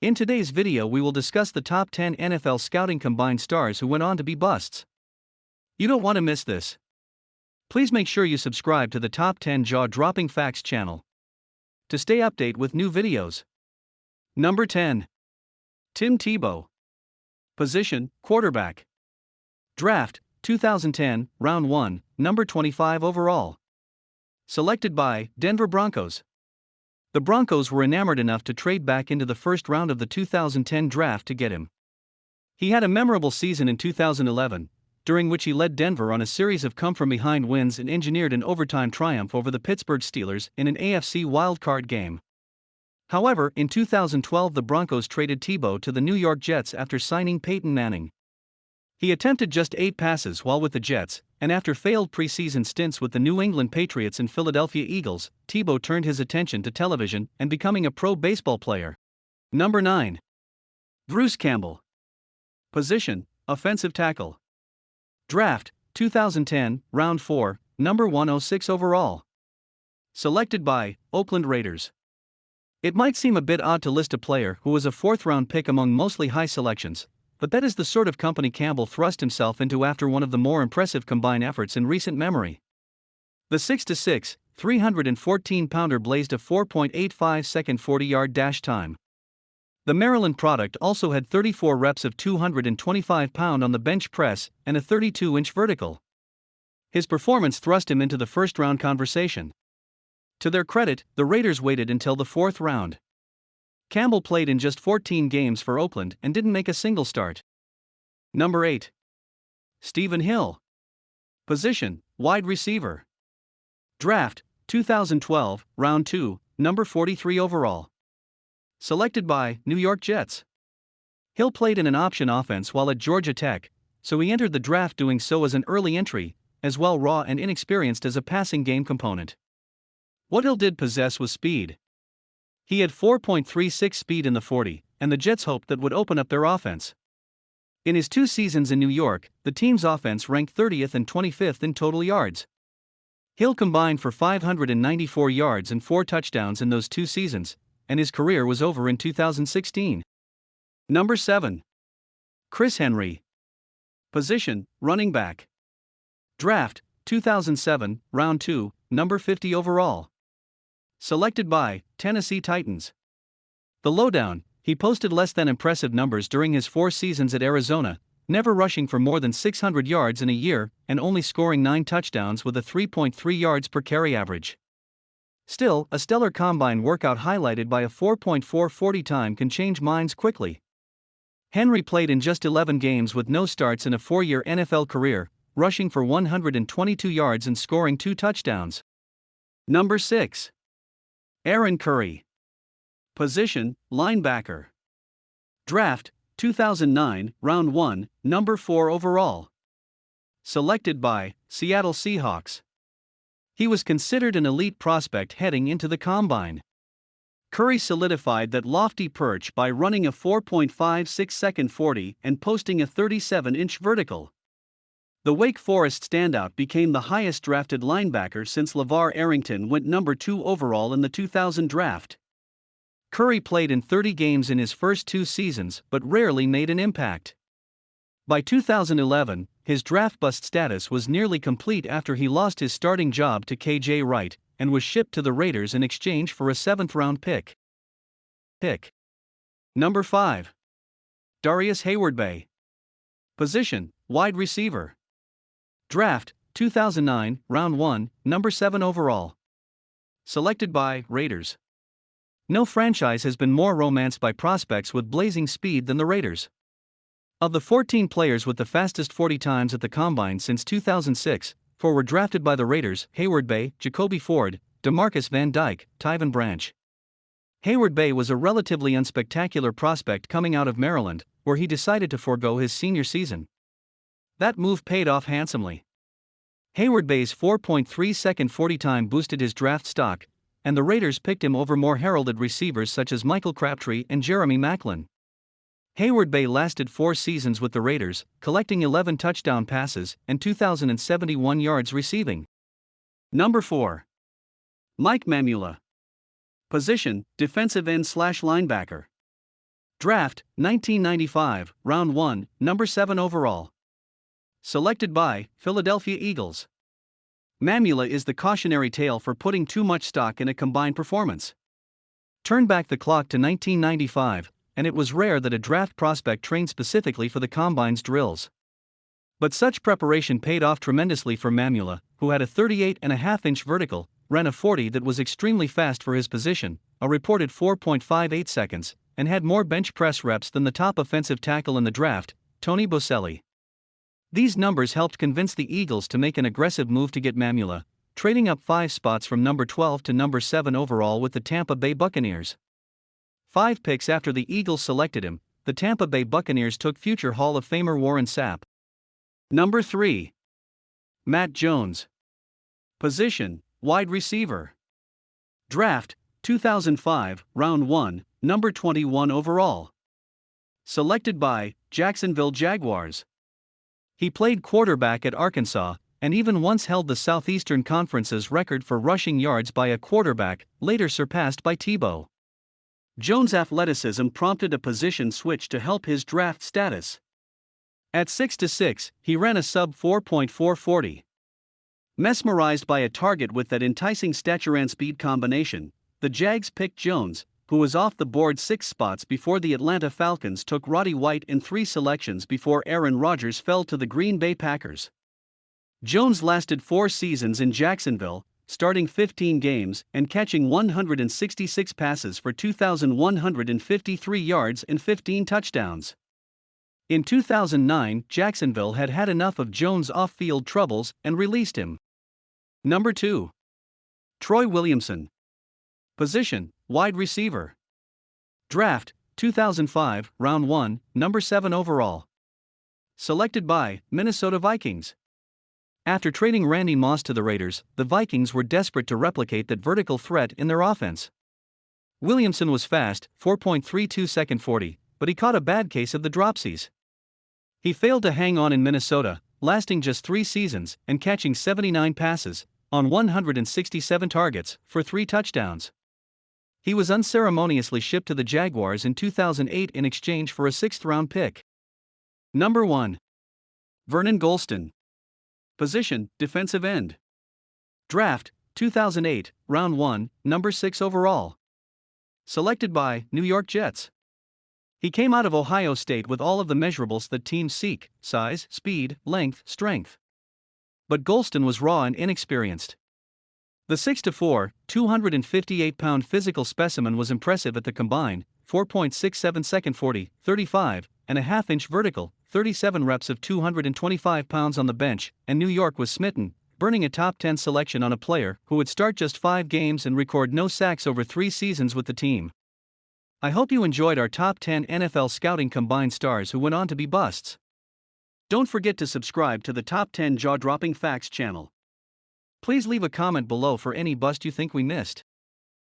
In today's video we will discuss the top 10 NFL scouting combine stars who went on to be busts. You don't want to miss this. Please make sure you subscribe to the Top 10 Jaw-Dropping Facts channel to stay updated with new videos. Number 10. Tim Tebow. Position, quarterback. Draft, 2010, Round 1, number 25 overall. Selected by Denver Broncos. The Broncos were enamored enough to trade back into the first round of the 2010 draft to get him. He had a memorable season in 2011, during which he led Denver on a series of come-from-behind wins and engineered an overtime triumph over the Pittsburgh Steelers in an AFC wildcard game. However, in 2012 the Broncos traded Tebow to the New York Jets after signing Peyton Manning. He attempted just 8 passes while with the Jets, and after failed preseason stints with the New England Patriots and Philadelphia Eagles, Tebow turned his attention to television and becoming a pro baseball player. Number 9. Bruce Campbell. Position, offensive tackle. Draft, 2010, Round 4, number 106 overall. Selected by Oakland Raiders. It might seem a bit odd to list a player who was a 4th-round pick among mostly high selections, but that is the sort of company Campbell thrust himself into after one of the more impressive combine efforts in recent memory. The 6'6", 314-pounder blazed a 4.85-second 40-yard dash time. The Maryland product also had 34 reps of 225-pound on the bench press and a 32-inch vertical. His performance thrust him into the first-round conversation. To their credit, the Raiders waited until the 4th round. Campbell played in just 14 games for Oakland and didn't make a single start. Number 8. Stephen Hill. Position, wide receiver. Draft, 2012, Round 2, number 43 overall. Selected by New York Jets. Hill played in an option offense while at Georgia Tech, so he entered the draft doing so as an early entry, as well raw and inexperienced as a passing game component. What Hill did possess was speed. He had 4.36 speed in the 40, and the Jets hoped that would open up their offense. In his 2 seasons in New York, the team's offense ranked 30th and 25th in total yards. Hill combined for 594 yards and 4 touchdowns in those 2 seasons, and his career was over in 2016. Number 7. Chris Henry. Position, running back. Draft, 2007, Round 2, number 50 overall. Selected by Tennessee Titans. The lowdown, he posted less than impressive numbers during his 4 seasons at Arizona, never rushing for more than 600 yards in a year and only scoring 9 touchdowns with a 3.3 yards per carry average. Still, a stellar combine workout highlighted by a 4.4 40 time can change minds quickly. Henry played in just 11 games with no starts in a 4-year NFL career, rushing for 122 yards and scoring 2 touchdowns. Number 6. Aaron Curry. Position, linebacker. Draft, 2009, Round 1, number 4 overall. Selected by Seattle Seahawks. He was considered an elite prospect heading into the combine. Curry solidified that lofty perch by running a 4.56-second 40 and posting a 37-inch vertical. The Wake Forest standout became the highest drafted linebacker since LeVar Arrington went number 2 overall in the 2000 draft. Curry played in 30 games in his first 2 seasons but rarely made an impact. By 2011, his draft bust status was nearly complete after he lost his starting job to KJ Wright and was shipped to the Raiders in exchange for a 7th-round pick. Number 5. Darius Hayward-Bay. Position, wide receiver. Draft, 2009, Round 1, number 7 overall. Selected by Raiders. No franchise has been more romanced by prospects with blazing speed than the Raiders. Of the 14 players with the fastest 40 times at the Combine since 2006, 4 were drafted by the Raiders: Hayward-Bay, Jacoby Ford, DeMarcus Van Dyke, Tyven Branch. Hayward-Bay was a relatively unspectacular prospect coming out of Maryland, where he decided to forego his senior season. That move paid off handsomely. Hayward-Bay's 4.3-second 40 time boosted his draft stock, and the Raiders picked him over more heralded receivers such as Michael Crabtree and Jeremy Maclin. Hayward-Bay lasted 4 seasons with the Raiders, collecting 11 touchdown passes and 2,071 yards receiving. Number 4. Mike Mamula. Position, defensive end/linebacker. Draft, 1995, Round 1, Number 7 overall. Selected by Philadelphia Eagles. Mamula is the cautionary tale for putting too much stock in a combined performance. Turn back the clock to 1995, and it was rare that a draft prospect trained specifically for the combine's drills. But such preparation paid off tremendously for Mamula, who had a 38.5-inch vertical, ran a 40 that was extremely fast for his position, a reported 4.58 seconds, and had more bench press reps than the top offensive tackle in the draft, Tony Boselli. These numbers helped convince the Eagles to make an aggressive move to get Mamula, trading up 5 spots from number 12 to number 7 overall with the Tampa Bay Buccaneers. 5 picks after the Eagles selected him, the Tampa Bay Buccaneers took future Hall of Famer Warren Sapp. Number 3. Matt Jones. Position, wide receiver. Draft, 2005, Round 1, Number 21 overall. Selected by Jacksonville Jaguars. He played quarterback at Arkansas, and even once held the Southeastern Conference's record for rushing yards by a quarterback, later surpassed by Tebow. Jones' athleticism prompted a position switch to help his draft status. At 6'6", he ran a sub 4.440. Mesmerized by a target with that enticing stature and speed combination, the Jags picked Jones, who was off the board 6 spots before the Atlanta Falcons took Roddy White in 3 selections before Aaron Rodgers fell to the Green Bay Packers. Jones lasted 4 seasons in Jacksonville, starting 15 games and catching 166 passes for 2,153 yards and 15 touchdowns. In 2009, Jacksonville had had enough of Jones' off-field troubles and released him. Number 2. Troy Williamson. Position, wide receiver. Draft, 2005, Round 1, Number 7 overall. Selected by Minnesota Vikings. After trading Randy Moss to the Raiders, the Vikings were desperate to replicate that vertical threat in their offense. Williamson was fast, 4.32 second 40, but he caught a bad case of the dropsies. He failed to hang on in Minnesota, lasting just 3 seasons and catching 79 passes, on 167 targets, for 3 touchdowns. He was unceremoniously shipped to the Jaguars in 2008 in exchange for a 6th-round pick. Number 1. Vernon Gholston. Position, defensive end. Draft, 2008, Round 1, Number 6 overall. Selected by New York Jets. He came out of Ohio State with all of the measurables that teams seek: size, speed, length, strength. But Gholston was raw and inexperienced. The 6'4", 258-pound physical specimen was impressive at the combine, 4.67 second 40, 35.5-inch vertical, 37 reps of 225 pounds on the bench, and New York was smitten, burning a top 10 selection on a player who would start just 5 games and record no sacks over 3 seasons with the team. I hope you enjoyed our top 10 NFL scouting combine stars who went on to be busts. Don't forget to subscribe to the Top 10 Jaw-Dropping Facts channel. Please leave a comment below for any bust you think we missed.